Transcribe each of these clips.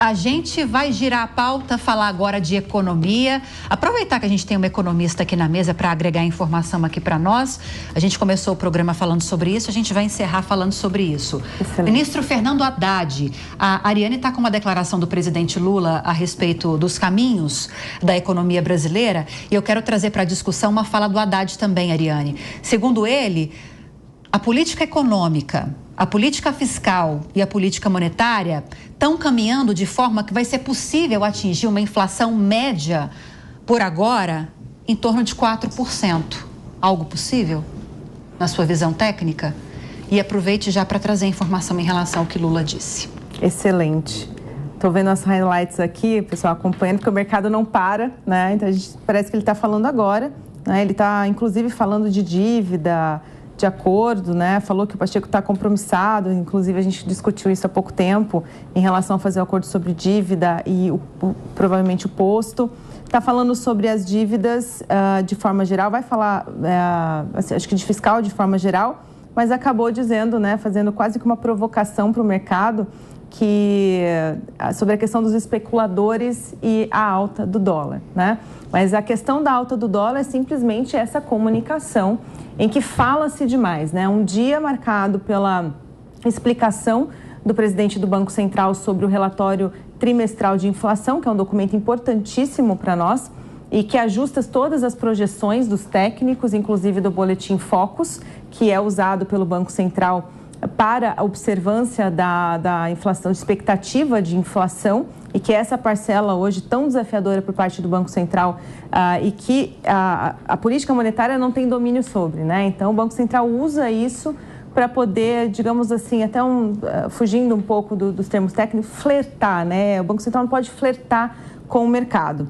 A gente vai girar a pauta, falar agora de economia. Aproveitar que a gente tem uma economista aqui na mesa para agregar informação aqui para nós. A gente começou o programa falando sobre isso, a gente vai encerrar falando sobre isso. Excelente. Ministro Fernando Haddad, a Ariane está com uma declaração do presidente Lula a respeito dos caminhos da economia brasileira e eu quero trazer para a discussão uma fala do Haddad também, Ariane. Segundo ele, a política econômica, a política fiscal e a política monetária estão caminhando de forma que vai ser possível atingir uma inflação média, por agora, em torno de 4%. Algo possível, na sua visão técnica? E aproveite já para trazer informação em relação ao que Lula disse. Excelente. Estou vendo as highlights aqui, pessoal, acompanhando, porque o mercado não para, né? Então, parece que ele está falando agora, né? Ele está, inclusive, falando de dívida, de acordo, né? Falou que o Pacheco está compromissado, inclusive a gente discutiu isso há pouco tempo em relação a fazer o acordo sobre dívida e provavelmente o posto. Está falando sobre as dívidas de forma geral, vai falar, acho que de fiscal de forma geral, mas acabou dizendo, né, fazendo quase que uma provocação para o mercado sobre a questão dos especuladores e a alta do dólar, né? Mas a questão da alta do dólar é simplesmente essa comunicação em que fala-se demais, né? Um dia marcado pela explicação do presidente do Banco Central sobre o relatório trimestral de inflação, que é um documento importantíssimo para nós e que ajusta todas as projeções dos técnicos, inclusive do boletim Focus, que é usado pelo Banco Central para a observância da inflação, de expectativa de inflação, e que essa parcela hoje tão desafiadora por parte do Banco Central e que a política monetária não tem domínio sobre, né? Então, o Banco Central usa isso para poder, digamos assim, até fugindo um pouco dos termos técnicos, flertar, né? O Banco Central não pode flertar com o mercado.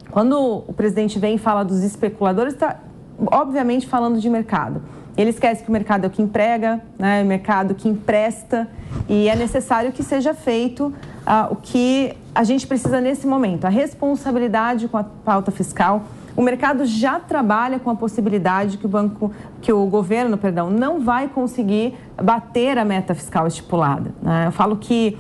Quando o presidente vem e fala dos especuladores, está, obviamente, falando de mercado. Ele esquece que o mercado é o que emprega, né? O mercado que empresta, e é necessário que seja feito o que a gente precisa nesse momento, a responsabilidade com a pauta fiscal. O mercado já trabalha com a possibilidade que o governo, não vai conseguir bater a meta fiscal estipulada, né? Eu falo que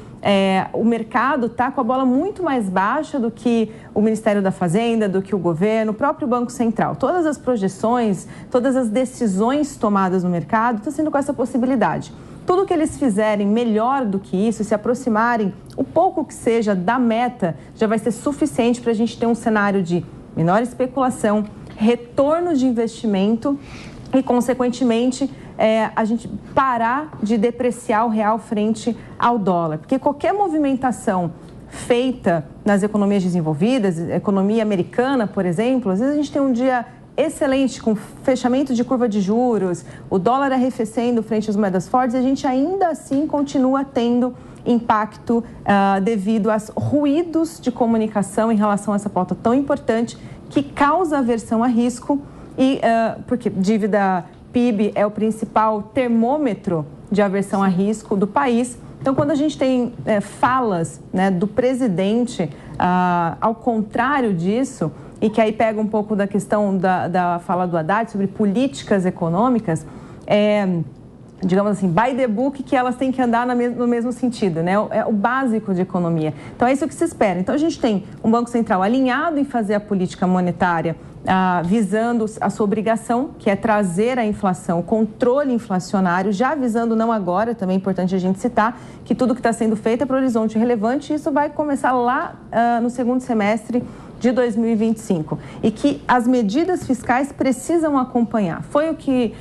o mercado está com a bola muito mais baixa do que o Ministério da Fazenda, do que o governo, o próprio Banco Central. Todas as projeções, todas as decisões tomadas no mercado estão sendo com essa possibilidade. Tudo que eles fizerem melhor do que isso, se aproximarem o pouco que seja da meta, já vai ser suficiente para a gente ter um cenário de menor especulação, retorno de investimento e, consequentemente, a gente parar de depreciar o real frente ao dólar. Porque qualquer movimentação feita nas economias desenvolvidas, economia americana, por exemplo, às vezes a gente tem um dia excelente com fechamento de curva de juros, o dólar arrefecendo frente às moedas fortes, e a gente ainda assim continua tendo impacto devido aos ruídos de comunicação em relação a essa pauta tão importante que causa aversão a risco porque dívida PIB é o principal termômetro de aversão a risco do país. Então, quando a gente tem falas, né, do presidente ao contrário disso, e que aí pega um pouco da questão da fala do Haddad sobre políticas econômicas, digamos assim, by the book, que elas têm que andar no mesmo sentido, né? É o básico de economia. Então, é isso que se espera. Então, a gente tem um Banco Central alinhado em fazer a política monetária visando a sua obrigação, que é trazer a inflação, o controle inflacionário, já visando não agora, também é importante a gente citar, que tudo que está sendo feito é para o horizonte relevante, e isso vai começar lá no segundo semestre de 2025, e que as medidas fiscais precisam acompanhar. Foi o que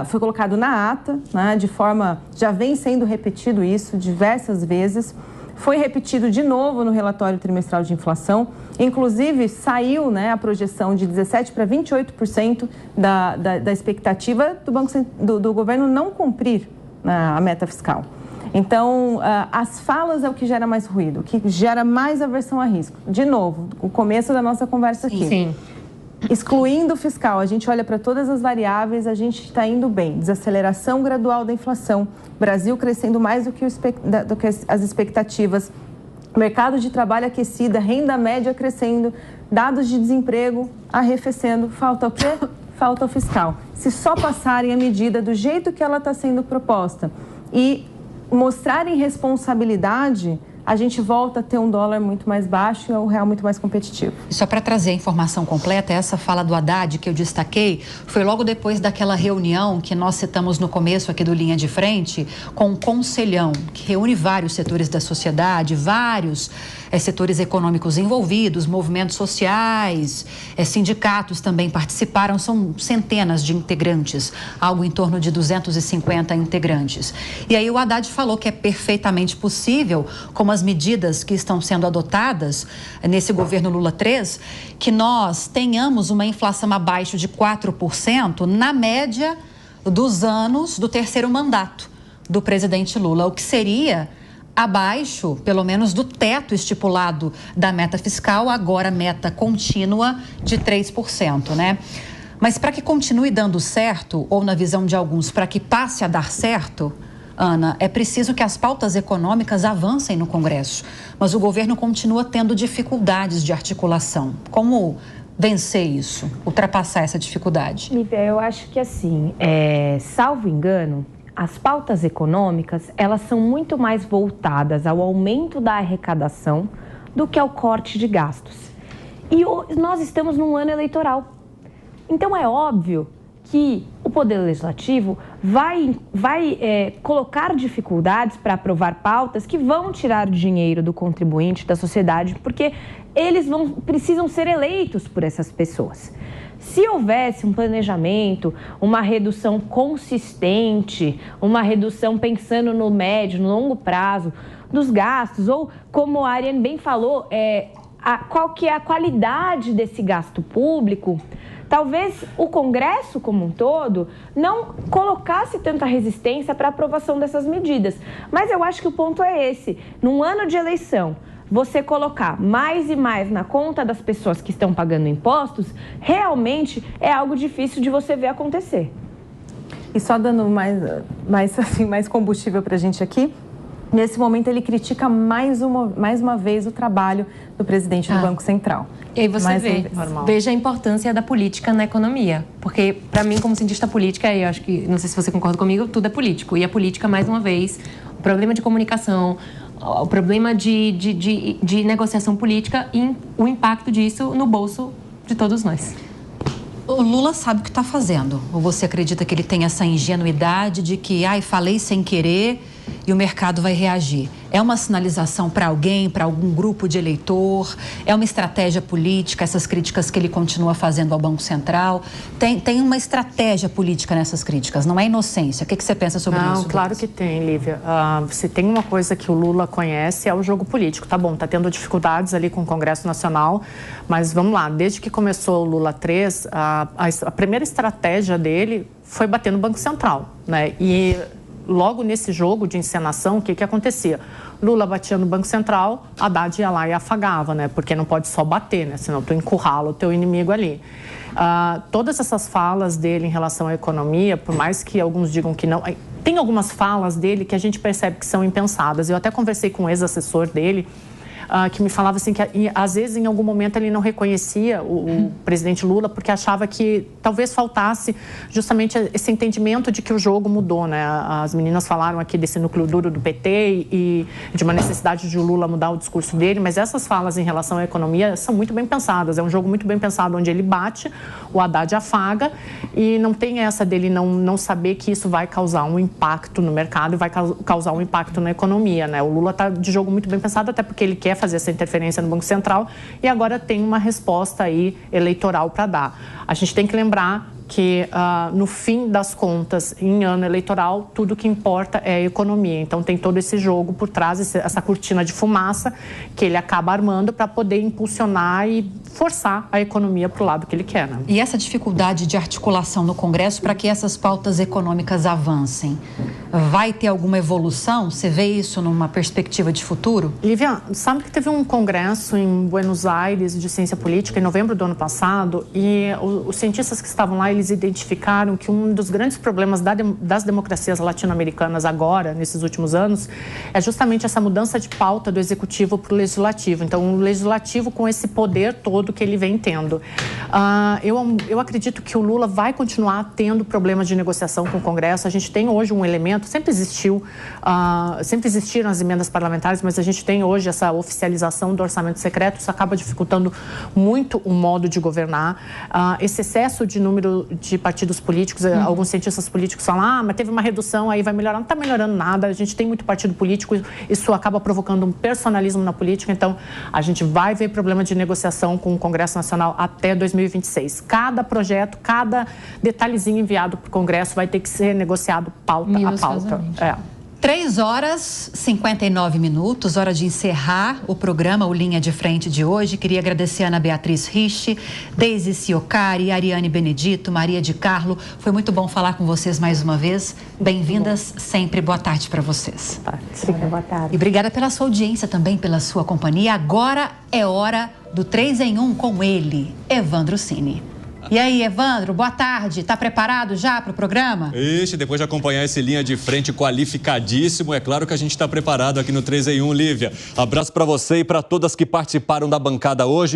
foi colocado na ata, né, de forma, já vem sendo repetido isso diversas vezes, foi repetido de novo no relatório trimestral de inflação, inclusive saiu, né, a projeção de 17% para 28% da expectativa do governo não cumprir a meta fiscal. Então, as falas é o que gera mais ruído, o que gera mais aversão a risco. De novo, o começo da nossa conversa aqui. Sim. Excluindo o fiscal, a gente olha para todas as variáveis, a gente está indo bem. Desaceleração gradual da inflação, Brasil crescendo mais do que as expectativas, mercado de trabalho aquecido, renda média crescendo, dados de desemprego arrefecendo. Falta o quê? Falta o fiscal. Se só passarem a medida do jeito que ela está sendo proposta e mostrarem responsabilidade, a gente volta a ter um dólar muito mais baixo e um real muito mais competitivo. Só para trazer a informação completa, essa fala do Haddad que eu destaquei foi logo depois daquela reunião que nós citamos no começo aqui do Linha de Frente com um conselhão que reúne vários setores da sociedade, vários setores econômicos envolvidos, movimentos sociais, sindicatos também participaram, são centenas de integrantes, algo em torno de 250 integrantes. E aí o Haddad falou que é perfeitamente possível, como as medidas que estão sendo adotadas nesse governo Lula 3, que nós tenhamos uma inflação abaixo de 4% na média dos anos do terceiro mandato do presidente Lula, o que seria abaixo, pelo menos, do teto estipulado da meta fiscal, agora meta contínua de 3%, né? Mas para que continue dando certo, ou na visão de alguns, para que passe a dar certo, Ana, é preciso que as pautas econômicas avancem no Congresso. Mas o governo continua tendo dificuldades de articulação. Como vencer isso, ultrapassar essa dificuldade? Lívia, eu acho que assim, salvo engano, as pautas econômicas, elas são muito mais voltadas ao aumento da arrecadação do que ao corte de gastos. E nós estamos num ano eleitoral. Então é óbvio que o Poder Legislativo vai colocar dificuldades para aprovar pautas que vão tirar dinheiro do contribuinte, da sociedade, porque eles precisam ser eleitos por essas pessoas. Se houvesse um planejamento, uma redução consistente, uma redução pensando no médio, no longo prazo dos gastos, ou como a Ariane bem falou, qual que é a qualidade desse gasto público, talvez o Congresso como um todo não colocasse tanta resistência para a aprovação dessas medidas. Mas eu acho que o ponto é esse, num ano de eleição, você colocar mais e mais na conta das pessoas que estão pagando impostos, realmente é algo difícil de você ver acontecer. E só dando mais combustível para a gente aqui, nesse momento ele critica mais uma vez o trabalho do presidente do Banco Central. E aí você veja a importância da política na economia. Porque, para mim, como cientista política, eu acho que, não sei se você concorda comigo, tudo é político. E a política, mais uma vez, o problema de comunicação, o problema de negociação política e o impacto disso no bolso de todos nós. O Lula sabe o que está fazendo. Ou você acredita que ele tem essa ingenuidade de que, falei sem querer e o mercado vai reagir? É uma sinalização para alguém, para algum grupo de eleitor? É uma estratégia política, essas críticas que ele continua fazendo ao Banco Central? Tem uma estratégia política nessas críticas, não é inocência. O que você pensa sobre isso? Não, claro que tem, Lívia. Se tem uma coisa que o Lula conhece é o jogo político. Tá bom, tá tendo dificuldades ali com o Congresso Nacional, mas vamos lá, desde que começou o Lula 3, a primeira estratégia dele foi bater no Banco Central, né? E logo nesse jogo de encenação, o que acontecia? Lula batia no Banco Central, Haddad ia lá e afagava, né? Porque não pode só bater, né? Senão tu encurrala o teu inimigo ali. Todas essas falas dele em relação à economia, por mais que alguns digam que não... Tem algumas falas dele que a gente percebe que são impensadas. Eu até conversei com um ex-assessor dele, que me falava assim que às vezes em algum momento ele não reconhecia o presidente Lula porque achava que talvez faltasse justamente esse entendimento de que o jogo mudou, né? As meninas falaram aqui desse núcleo duro do PT e de uma necessidade de o Lula mudar o discurso dele, mas essas falas em relação à economia são muito bem pensadas. É um jogo muito bem pensado onde ele bate, o Haddad afaga e não tem essa dele não saber que isso vai causar um impacto no mercado e vai causar um impacto na economia, né? O Lula está de jogo muito bem pensado, até porque ele quer fazer essa interferência no Banco Central e agora tem uma resposta aí eleitoral para dar. A gente tem que lembrar que no fim das contas, em ano eleitoral, tudo que importa é a economia. Então tem todo esse jogo por trás, essa cortina de fumaça que ele acaba armando para poder impulsionar e forçar a economia para o lado que ele quer, né? E essa dificuldade de articulação no Congresso para que essas pautas econômicas avancem, vai ter alguma evolução? Você vê isso numa perspectiva de futuro? Lívia, sabe que teve um congresso em Buenos Aires de ciência política em novembro do ano passado e os cientistas que estavam lá, eles identificaram que um dos grandes problemas das democracias latino-americanas agora, nesses últimos anos, é justamente essa mudança de pauta do executivo para o legislativo. Então, o legislativo com esse poder todo que ele vem tendo. Eu acredito que o Lula vai continuar tendo problemas de negociação com o Congresso. A gente tem hoje um elemento, sempre existiram as emendas parlamentares, mas a gente tem hoje essa oficialização do orçamento secreto. Isso acaba dificultando muito o modo de governar. Esse excesso de número de partidos políticos, alguns cientistas políticos falam, mas teve uma redução, aí vai melhorar. Não está melhorando nada, a gente tem muito partido político, isso acaba provocando um personalismo na política, então a gente vai ver problema de negociação com o Congresso Nacional até 2026. Cada projeto, cada detalhezinho enviado para o Congresso vai ter que ser negociado pauta a pauta. 3h59, hora de encerrar o programa, o Linha de Frente de hoje. Queria agradecer a Ana Beatriz Rich, Deise Ciocari, Ariane Benedito, Maria de Carlo. Foi muito bom falar com vocês mais uma vez. Bem-vindas sempre. Boa tarde para vocês. Boa tarde. E obrigada pela sua audiência também, pela sua companhia. Agora é hora do 3 em 1 com ele, Evandro Cini. E aí, Evandro, boa tarde. Tá preparado já para o programa? Ixi, depois de acompanhar esse Linha de Frente qualificadíssimo, é claro que a gente está preparado aqui no 3 em 1, Lívia. Abraço para você e para todas que participaram da bancada hoje.